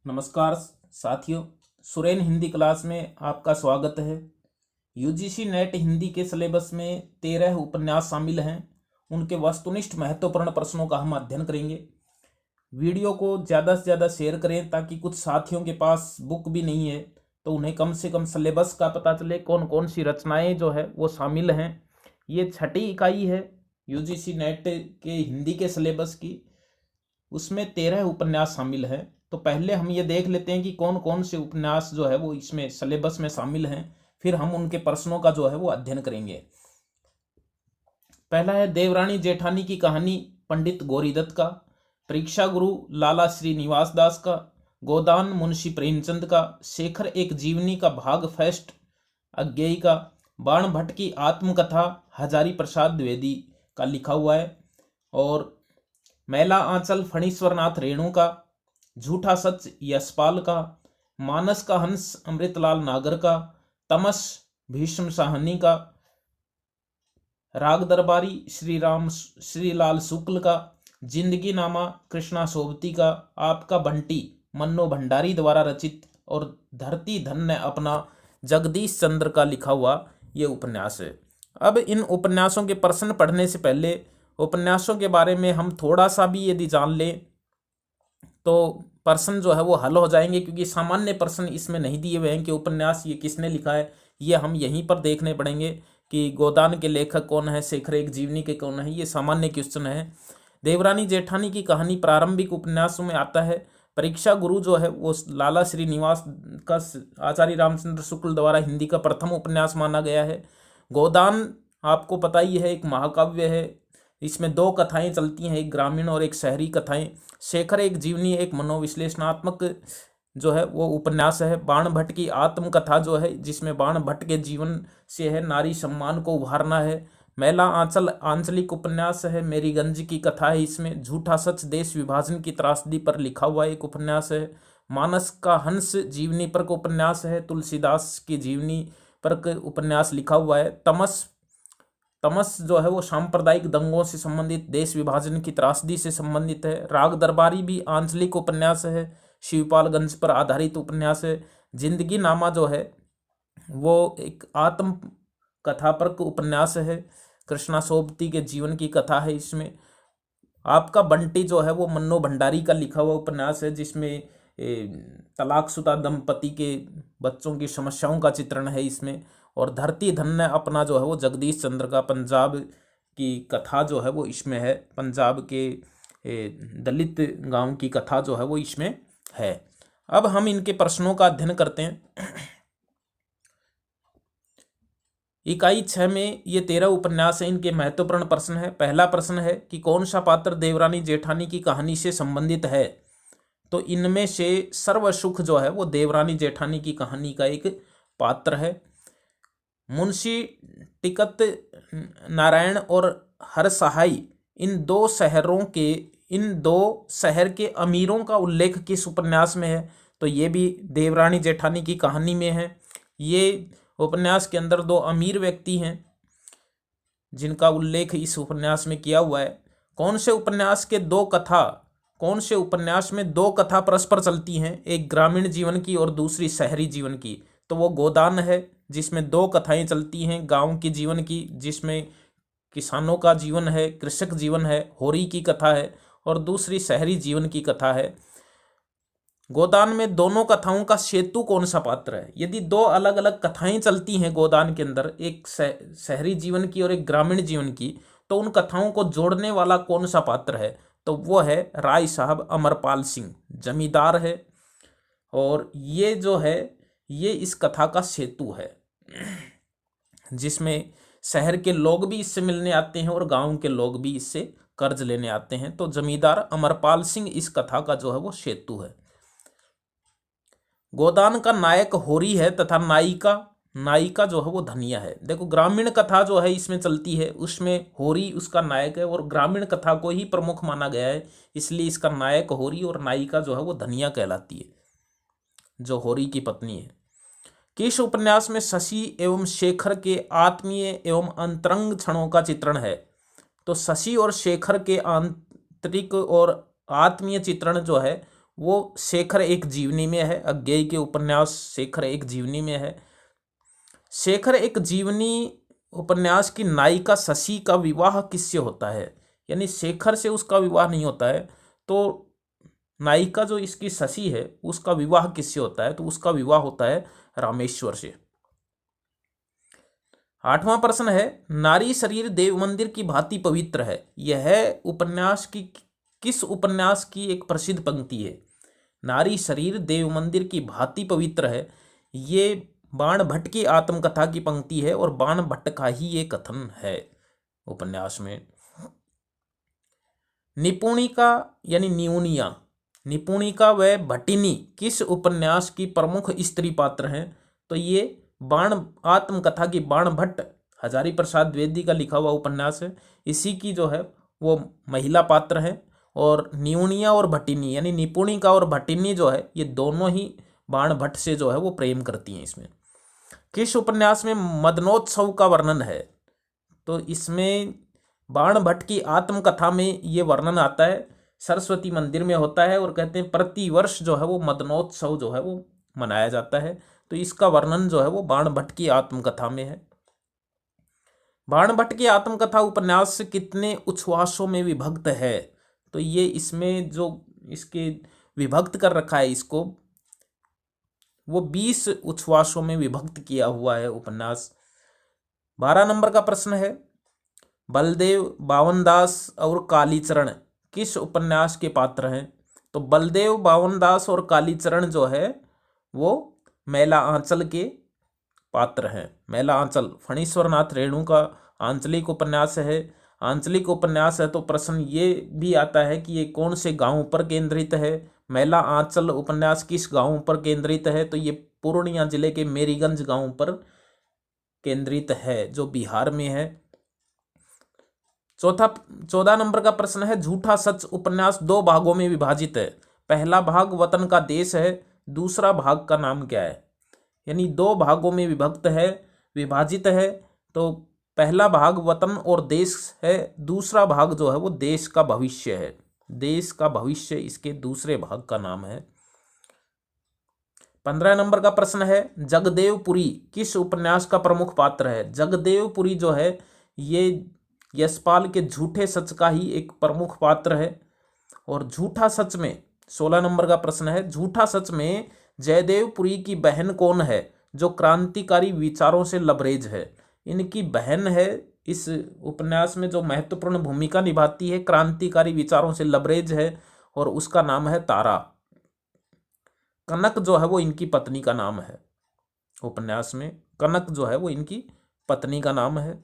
नमस्कार साथियों, सुरेन हिंदी क्लास में आपका स्वागत है। यूजीसी नेट हिंदी के सिलेबस में 13 उपन्यास शामिल हैं। उनके वस्तुनिष्ठ महत्वपूर्ण प्रश्नों का हम अध्ययन करेंगे। वीडियो को ज़्यादा से ज़्यादा शेयर करें ताकि कुछ साथियों के पास बुक भी नहीं है तो उन्हें कम से कम सिलेबस का पता चले, कौन कौन सी रचनाएँ जो है वो शामिल हैं। ये 6ठी इकाई है यूजीसी नेट के हिंदी के सिलेबस की, उसमें 13 उपन्यास शामिल हैं। तो पहले हम ये देख लेते हैं कि कौन कौन से उपन्यास जो है वो इसमें सिलेबस में शामिल हैं, फिर हम उनके प्रश्नों का जो है वो अध्ययन करेंगे। पहला है देवरानी जेठानी की कहानी पंडित गौरीदत्त का, परीक्षा गुरु लाला श्रीनिवास दास का, गोदान मुंशी प्रेमचंद का, शेखर एक जीवनी का भाग फर्स्ट अज्ञेय का, बाण भट्ट की आत्मकथा हजारी प्रसाद द्विवेदी का लिखा हुआ है, और मैला आंचल फणीश्वरनाथ रेणु का, झूठा सच यशपाल का, मानस का हंस अमृतलाल नागर का, तमस भीष्म साहनी का, राग दरबारी श्रीलाल शुक्ल का, जिंदगी नामा कृष्णा सोबती का, आपका बंटी मन्नो भंडारी द्वारा रचित, और धरती धन्य अपना जगदीश चंद्र का लिखा हुआ ये उपन्यास है। अब इन उपन्यासों के प्रश्न पढ़ने से पहले उपन्यासों के बारे में हम थोड़ा सा भी यदि जान लें तो प्रश्न जो है वो हल हो जाएंगे, क्योंकि सामान्य प्रश्न इसमें नहीं दिए हुए हैं कि उपन्यास ये किसने लिखा है। ये हम यहीं पर देखने पड़ेंगे कि गोदान के लेखक कौन है, शेखर एक जीवनी के कौन है। ये सामान्य क्वेश्चन है। देवरानी जेठानी की कहानी प्रारंभिक उपन्यासों में आता है। परीक्षा गुरु जो है वो लाला श्रीनिवास का आचार्य रामचंद्र शुक्ल द्वारा हिंदी का प्रथम उपन्यास माना गया है। गोदान आपको पता ही है, एक महाकाव्य है। इसमें 2 कथाएं चलती हैं, एक ग्रामीण और एक शहरी कथाएं। शेखर एक जीवनी एक मनोविश्लेषणात्मक जो है वो उपन्यास है। बाण भट्ट की आत्मकथा जो है, जिसमें बाण भट्ट के जीवन से है नारी सम्मान को उभारना है। मैला आंचल आंचलिक उपन्यास है, मेरीगंज की कथा है इसमें। झूठा सच देश विभाजन की त्रासदी पर लिखा हुआ एक उपन्यास है। मानस का हंस जीवनी पर उपन्यास है, तुलसीदास की जीवनी पर उपन्यास लिखा हुआ है। तमस जो है वो सांप्रदायिक दंगों से संबंधित, देश विभाजन की त्रासदी से संबंधित है। राग दरबारी भी आंचलिक उपन्यास है, शिवपालगंज पर आधारित उपन्यास है। जिंदगी नामा जो है वो एक आत्म कथा पर उपन्यास है, कृष्णा सोबती के जीवन की कथा है इसमें। आपका बंटी जो है वो मन्नो भंडारी का लिखा हुआ उपन्यास है, जिसमें तलाकशुदा दंपति के बच्चों की समस्याओं का चित्रण है इसमें। और धरती धन्य अपना जो है वो जगदीश चंद्र का पंजाब की कथा जो है वो इसमें है। पंजाब के दलित गांव की कथा जो है वो इसमें है। अब हम इनके प्रश्नों का अध्ययन करते हैं। इकाई 6 में ये 13 उपन्यास हैं। इनके महत्वपूर्ण प्रश्न है। पहला प्रश्न है कि कौन सा पात्र देवरानी जेठानी की कहानी से संबंधित है। तो इनमें से सर्वसुख जो है वो देवरानी जेठानी की कहानी का एक पात्र है। मुंशी टिकत नारायण और हरसहाय इन दो शहर के अमीरों का उल्लेख किस उपन्यास में है। तो ये भी देवरानी जेठानी की कहानी में है। ये उपन्यास के अंदर 2 अमीर व्यक्ति हैं जिनका उल्लेख इस उपन्यास में किया हुआ है। कौन से उपन्यास में 2 कथा परस्पर चलती हैं, एक ग्रामीण जीवन की और दूसरी शहरी जीवन की। तो वो गोदान है, जिसमें 2 कथाएं चलती हैं गांव की जीवन की, जिसमें किसानों का जीवन है, कृषक जीवन है, होरी की कथा है, और दूसरी शहरी जीवन की कथा है। गोदान में दोनों कथाओं का सेतु कौन सा पात्र है। यदि 2 अलग अलग कथाएं चलती हैं गोदान के अंदर, एक शहरी जीवन की और एक ग्रामीण जीवन की, तो उन कथाओं को जोड़ने वाला कौन सा पात्र है। तो वो है राय साहब अमरपाल सिंह, जमींदार है, और ये जो है ये इस कथा का सेतु है, जिसमें शहर के लोग भी इससे मिलने आते हैं और गांव के लोग भी इससे कर्ज लेने आते हैं। तो जमींदार अमरपाल सिंह इस कथा का जो है वो सेतु है। गोदान का नायक होरी है तथा नायिका जो है वो धनिया है। देखो, ग्रामीण कथा जो है इसमें चलती है, उसमें होरी उसका नायक है, और ग्रामीण कथा को ही प्रमुख माना गया है, इसलिए इसका नायक होरी और नायिका जो है वो धनिया कहलाती है, जो होरी की पत्नी है। किस उपन्यास में शशि एवं शेखर के आत्मीय एवं अंतरंग क्षणों का चित्रण है। तो शशि और शेखर के आंतरिक और आत्मीय चित्रण जो है वो शेखर एक जीवनी में है। अज्ञेय के उपन्यास शेखर एक जीवनी में है। शेखर एक जीवनी उपन्यास की नायिका शशि का विवाह किससे होता है? यानी शेखर से उसका विवाह नहीं होता है, तो नायिका जो इसकी शशि है उसका विवाह किससे होता है? तो उसका विवाह होता है रामेश्वर से। 8वां प्रश्न है, नारी शरीर देव मंदिर की भांति पवित्र है, यह उपन्यास की किस उपन्यास की एक प्रसिद्ध पंक्ति है? नारी शरीर देव मंदिर की भांति पवित्र है, ये बाण भट्ट की आत्मकथा की पंक्ति है और बाण भट्ट का ही ये कथन है उपन्यास में। निपुणिका यानी न्यूनिया, निपुणिका व भट्टिनी किस उपन्यास की प्रमुख स्त्री पात्र हैं? तो ये बाण आत्मकथा की बाण भट्ट हजारी प्रसाद द्विवेदी का लिखा हुआ उपन्यास है, इसी की जो है वो महिला पात्र है। और न्यूनिया और भट्टिनी यानी निपुणिका और भट्टिनी जो है ये दोनों ही बाण भट्ट से जो है वो प्रेम करती हैं। इसमें किस उपन्यास में मदनोत्सव का वर्णन है? तो इसमें बाण भट्ट की आत्मकथा में ये वर्णन आता है, सरस्वती मंदिर में होता है और कहते हैं प्रतिवर्ष जो है वो मदनोत्सव जो है वो मनाया जाता है। तो इसका वर्णन जो है वो बाण भट्ट की आत्मकथा में है। बाण भट्ट की आत्मकथा उपन्यास कितने उच्छ्वासों में विभक्त है? तो ये इसमें जो इसके विभक्त कर रखा है इसको, वो 20 उच्छ्वासों में विभक्त किया हुआ है उपन्यास। 12 नंबर का प्रश्न है, बलदेव, बावनदास और कालीचरण किस उपन्यास के पात्र हैं? तो बलदेव, बावनदास और कालीचरण जो है वो मैला आंचल के पात्र हैं। मैला आंचल फणीश्वर नाथ रेणु का आंचलिक उपन्यास है। आंचलिक उपन्यास है तो प्रश्न ये भी आता है कि ये कौन से गांव पर केंद्रित है? मैला आंचल उपन्यास किस गांव पर केंद्रित है? तो ये पूर्णिया जिले के मेरीगंज गांव पर केंद्रित है जो बिहार में है। 14 नंबर का प्रश्न है, झूठा सच उपन्यास 2 भागों में विभाजित है, पहला भाग वतन का देश है, दूसरा भाग का नाम क्या है? यानी 2 भागों में विभक्त है, विभाजित है। तो पहला भाग वतन और देश है, दूसरा भाग जो है वो देश का भविष्य है। देश का भविष्य इसके दूसरे भाग का नाम है। 15 नंबर का प्रश्न है, जगदेवपुरी किस उपन्यास का प्रमुख पात्र है? जगदेवपुरी जो है ये यशपाल के झूठे सच का ही एक प्रमुख पात्र है। और झूठा सच में 16 नंबर का प्रश्न है, झूठा सच में जयदेवपुरी की बहन कौन है जो क्रांतिकारी विचारों से लबरेज है? इनकी बहन है इस उपन्यास में जो महत्वपूर्ण भूमिका निभाती है, क्रांतिकारी विचारों से लबरेज है, और उसका नाम है तारा। कनक जो है वो इनकी पत्नी का नाम है। उपन्यास में कनक जो है वो इनकी पत्नी का नाम है।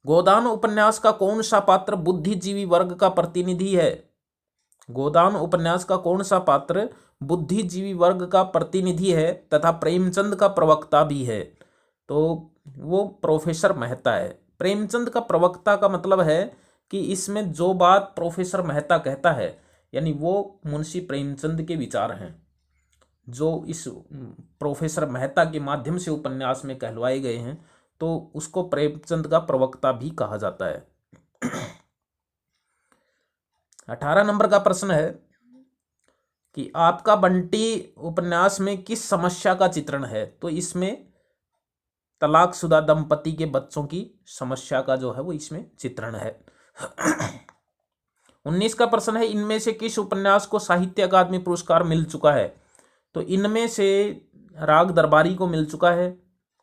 गोदान उपन्यास का कौन सा पात्र बुद्धिजीवी वर्ग का प्रतिनिधि है? गोदान उपन्यास का कौन सा पात्र बुद्धिजीवी वर्ग का प्रतिनिधि है तथा प्रेमचंद का प्रवक्ता भी है? तो वो प्रोफेसर मेहता है। प्रेमचंद का प्रवक्ता का मतलब है कि इसमें जो बात प्रोफेसर मेहता कहता है यानी वो मुंशी प्रेमचंद के विचार हैं, जो इस प्रोफेसर मेहता के माध्यम से उपन्यास में कहलवाए गए हैं, तो उसको प्रेमचंद का प्रवक्ता भी कहा जाता है। 18 नंबर का प्रश्न है कि आपका बंटी उपन्यास में किस समस्या का चित्रण है? तो इसमें तलाकशुदा दंपति के बच्चों की समस्या का जो है वो इसमें चित्रण है। 19 का प्रश्न है, इनमें से किस उपन्यास को साहित्य अकादमी पुरस्कार मिल चुका है? तो इनमें से राग दरबारी को मिल चुका है,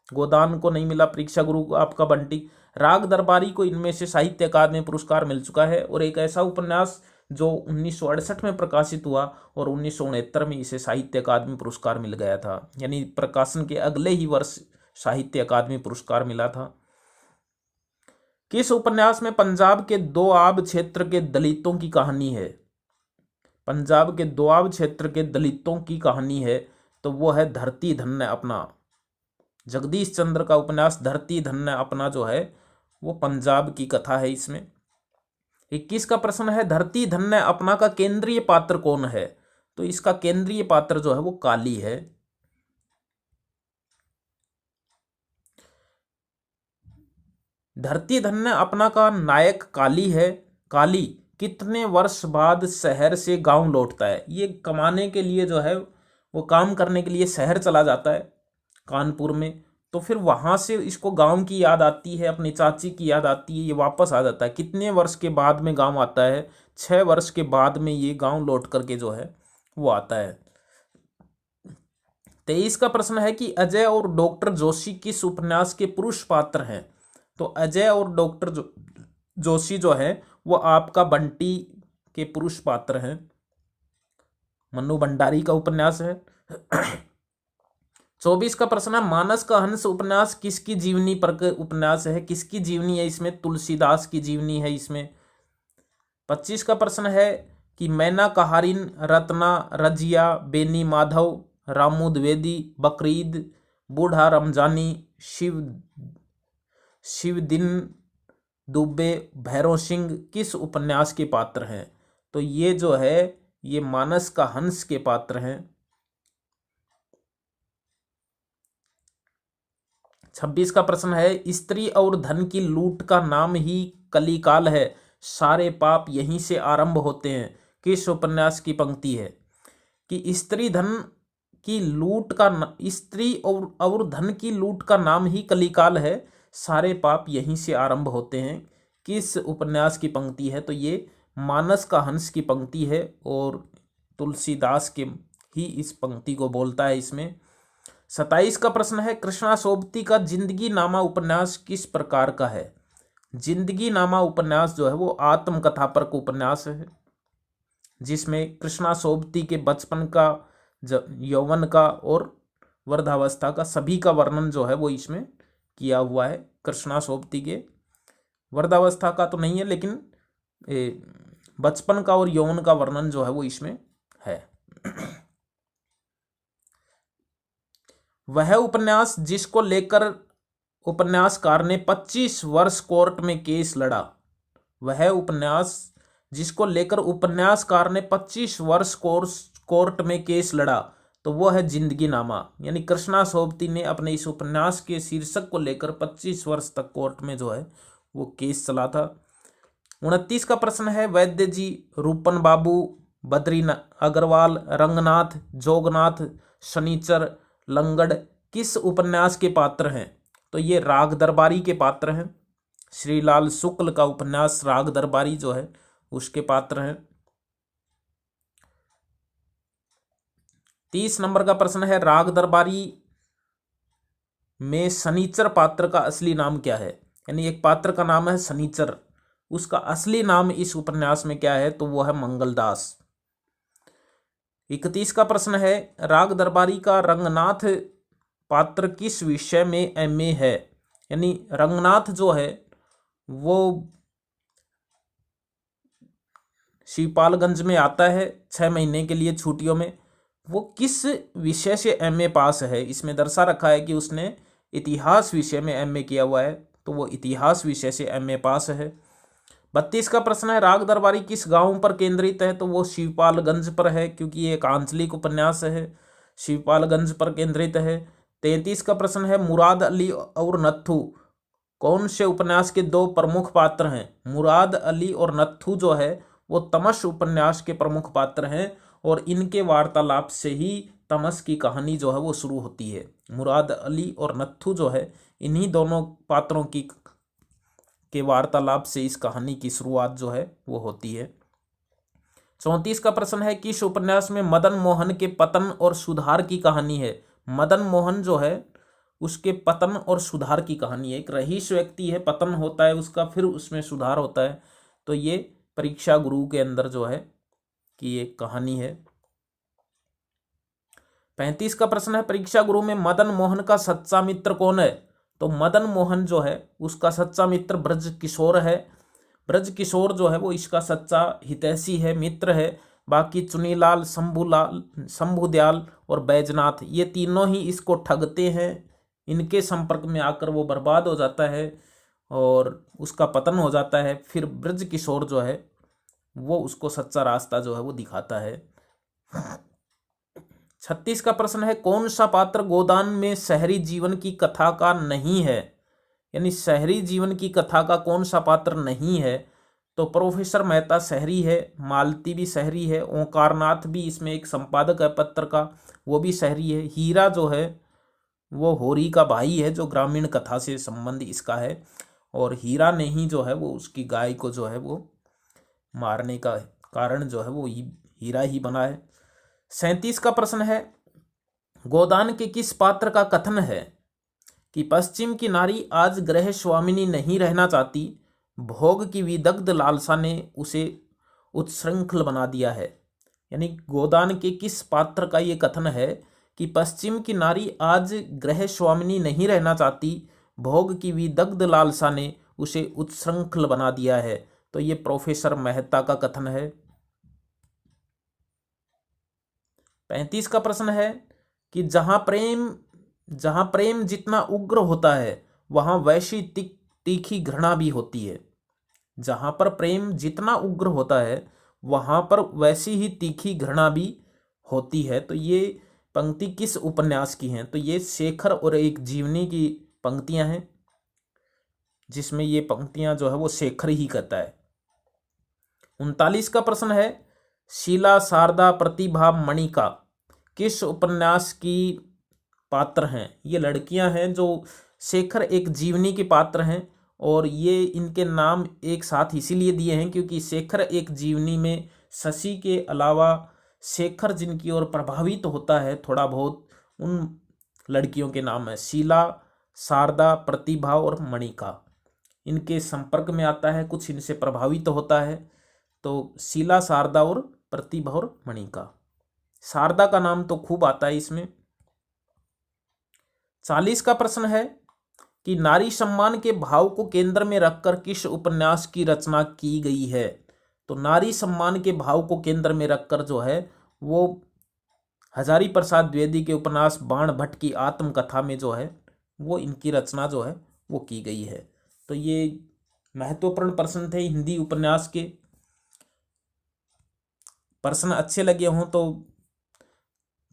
गोदान को नहीं मिला, परीक्षा गुरु को आपका बंटी। राग दरबारी को इनमें से साहित्य अकादमी पुरस्कार मिल चुका है। और एक ऐसा उपन्यास जो 1968 में प्रकाशित हुआ और 1969 में इसे साहित्य अकादमी पुरस्कार मिल गया था, यानी प्रकाशन के अगले ही वर्ष साहित्य अकादमी पुरस्कार मिला था। किस उपन्यास में पंजाब के दोआब क्षेत्र के दलितों की कहानी है? पंजाब के दोआब क्षेत्र के दलितों की कहानी है तो वो है धरती धन्य अपना। जगदीश चंद्र का उपन्यास धरती धन्य अपना जो है वो पंजाब की कथा है इसमें। 21 का प्रश्न है, धरती धन्य अपना का केंद्रीय पात्र कौन है? तो इसका केंद्रीय पात्र जो है वो काली है। धरती धन्य अपना का नायक काली है। काली कितने वर्ष बाद शहर से गांव लौटता है। ये कमाने के लिए जो है वो काम करने के लिए शहर चला जाता है कानपुर में, तो फिर वहां से इसको गांव की याद आती है, अपनी चाची की याद आती है, ये वापस आ जाता है। कितने वर्ष के बाद में गांव आता है? 6 वर्ष के बाद में ये गांव लौट करके जो है वो आता है। 23 का प्रश्न है कि अजय और डॉक्टर जोशी किस उपन्यास के पुरुष पात्र हैं? तो अजय और डॉक्टर जोशी जो है वो आपका बंटी के पुरुष पात्र हैं। मन्नू भंडारी का उपन्यास है। 24 का प्रश्न है मानस का हंस उपन्यास किसकी जीवनी पर उपन्यास है? किसकी जीवनी है इसमें? तुलसीदास की जीवनी है इसमें। 25 का प्रश्न है कि मैना कहारिन, रत्ना, रजिया, बेनी माधव, रामू द्विवेदी, बकरीद, बूढ़ा रमजानी, शिवदिन दुबे, भैरव सिंह किस उपन्यास के पात्र हैं? तो ये जो है ये मानस का हंस के पात्र हैं। 26 का प्रश्न है स्त्री और धन की लूट का नाम ही कलिकाल है, सारे पाप यहीं से आरंभ होते हैं। किस उपन्यास की पंक्ति है? कि स्त्री और धन की लूट का नाम ही कलिकाल है, सारे पाप यहीं से आरंभ होते हैं। किस उपन्यास की पंक्ति है? तो ये मानस का हंस की पंक्ति है और तुलसीदास के ही इस पंक्ति को बोलता है इसमें। 27 का प्रश्न है कृष्णा सोबती का जिंदगी नामा उपन्यास किस प्रकार का है? जिंदगी नामा उपन्यास जो है वो आत्मकथा पर उपन्यास है, जिसमें कृष्णा सोबती के बचपन का, यौवन का और वृद्धावस्था का सभी का वर्णन जो है वो इसमें किया हुआ है। कृष्णा सोबती के वृद्धावस्था का तो नहीं है, लेकिन बचपन का और यौवन का वर्णन जो है वो इसमें है। वह उपन्यास जिसको लेकर उपन्यासकार ने 25 वर्ष कोर्ट में केस लड़ा। वह उपन्यास जिसको लेकर उपन्यासकार ने 25 वर्ष कोर्ट में केस लड़ा तो वो है जिंदगी नामा। यानी कृष्णा सोबती ने अपने इस उपन्यास के शीर्षक को लेकर 25 वर्ष तक कोर्ट में जो है वो केस चला था। 29 का प्रश्न है वैद्य जी, रूपन बाबू, बद्री अग्रवाल, रंगनाथ, जोगनाथ, शनिचर, लंगड़ किस उपन्यास के पात्र हैं? तो ये राग दरबारी के पात्र हैं। श्रीलाल शुक्ल का उपन्यास राग दरबारी जो है उसके पात्र हैं। 30 नंबर का प्रश्न है राग दरबारी में शनिचर पात्र का असली नाम क्या है? यानी एक पात्र का नाम है शनिचर, उसका असली नाम इस उपन्यास में क्या है? तो वो है मंगलदास। 31 का प्रश्न है राग दरबारी का रंगनाथ पात्र किस विषय में एमए है? यानी रंगनाथ जो है वो शिवपालगंज में आता है 6 महीने के लिए छुट्टियों में। वो किस विषय से एमए पास है? इसमें दर्शा रखा है कि उसने इतिहास विषय में एमए किया हुआ है, तो वो इतिहास विषय से एमए पास है। 32 का प्रश्न है राग दरबारी किस गांव पर केंद्रित है? तो वो शिवपालगंज पर है, क्योंकि ये एक आंचलिक उपन्यास है, शिवपालगंज पर केंद्रित है। 33 का प्रश्न है मुराद अली और नत्थू कौन से उपन्यास के 2 प्रमुख पात्र हैं? मुराद अली और नत्थू जो है वो तमस उपन्यास के प्रमुख पात्र हैं और इनके वार्तालाप से ही तमस की कहानी जो है वो शुरू होती है। मुराद अली और नत्थू जो है इन्हीं दोनों पात्रों के वार्तालाप से इस कहानी की शुरुआत जो है वो होती है। 34 का प्रश्न है किस उपन्यास में मदन मोहन के पतन और सुधार की कहानी है? मदन मोहन जो है उसके पतन और सुधार की कहानी है। एक रईस व्यक्ति है, पतन होता है उसका, फिर उसमें सुधार होता है। तो ये परीक्षा गुरु के अंदर जो है कि एक कहानी है। 35 का प्रश्न है परीक्षा गुरु में मदन मोहन का सच्चा मित्र कौन है? तो मदन मोहन जो है उसका सच्चा मित्र ब्रज किशोर है। ब्रज किशोर जो है वो इसका सच्चा हितैषी है, मित्र है। बाकी चुनीलाल, शंभुदयाल और बैजनाथ ये तीनों ही इसको ठगते हैं, इनके संपर्क में आकर वो बर्बाद हो जाता है और उसका पतन हो जाता है। फिर ब्रज किशोर जो है वो उसको सच्चा रास्ता जो है वो दिखाता है। 36 का प्रश्न है कौन सा पात्र गोदान में शहरी जीवन की कथा का नहीं है? यानी शहरी जीवन की कथा का कौन सा पात्र नहीं है? तो प्रोफेसर मेहता शहरी है, मालती भी शहरी है, ओंकारनाथ भी इसमें एक संपादक है पत्र का, वो भी शहरी है। हीरा जो है वो होरी का भाई है, जो ग्रामीण कथा से संबंध इसका है, और हीरा ने ही जो है वो उसकी गाय को जो है वो मारने का कारण जो है वो हीरा ही बना है। 37 का प्रश्न है, गोदान के किस पात्र का कथन है कि पश्चिम की नारी आज गृह स्वामिनी नहीं रहना चाहती, भोग की विदग्ध लालसा ने उसे उत्सृंखल बना दिया है। यानी गोदान के किस पात्र का ये कथन है कि पश्चिम की नारी आज गृह स्वामिनी नहीं रहना चाहती, भोग की विदग्ध लालसा ने उसे उत्सृंखल बना दिया है। तो ये प्रोफेसर मेहता का कथन है। 35 का प्रश्न है कि जहां प्रेम जितना उग्र होता है वहां वैसी तीखी घृणा भी होती है। जहां पर प्रेम जितना उग्र होता है वहां पर वैसी ही तीखी घृणा भी होती है। तो ये पंक्ति किस उपन्यास की हैं? तो ये शेखर और एक जीवनी की पंक्तियां हैं, जिसमें ये पंक्तियां जो है वो शेखर ही कहता है। 39 का प्रश्न है, शीला, शारदा, प्रतिभा, मणिका किस उपन्यास की पात्र हैं? ये लड़कियां हैं जो शेखर एक जीवनी के पात्र हैं, और ये इनके नाम एक साथ इसीलिए दिए हैं क्योंकि शेखर एक जीवनी में शशि के अलावा शेखर जिनकी ओर प्रभावित होता है थोड़ा बहुत, उन लड़कियों के नाम है शीला, शारदा, प्रतिभा और मणिका। इनके संपर्क में आता है, कुछ इनसे प्रभावित होता है। तो शीला, शारदा और प्रतिभा और मणिका। शारदा का नाम तो खूब आता है इसमें। 40 का प्रश्न है कि नारी सम्मान के भाव को केंद्र में रखकर किस उपन्यास की रचना की गई है? तो नारी सम्मान के भाव को केंद्र में रखकर जो है वो हजारी प्रसाद द्विवेदी के उपन्यास बाण भट्ट की आत्मकथा में जो है वो इनकी रचना जो है वो की गई है। तो ये महत्वपूर्ण प्रश्न थे हिंदी उपन्यास के। प्रश्न अच्छे लगे हों तो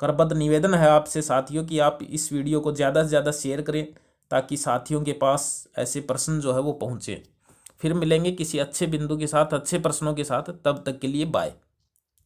करबद्ध निवेदन है आपसे साथियों कि आप इस वीडियो को ज़्यादा से ज़्यादा शेयर करें ताकि साथियों के पास ऐसे प्रश्न जो है वो पहुँचे। फिर मिलेंगे किसी अच्छे बिंदु के साथ, अच्छे प्रश्नों के साथ। तब तक के लिए बाय।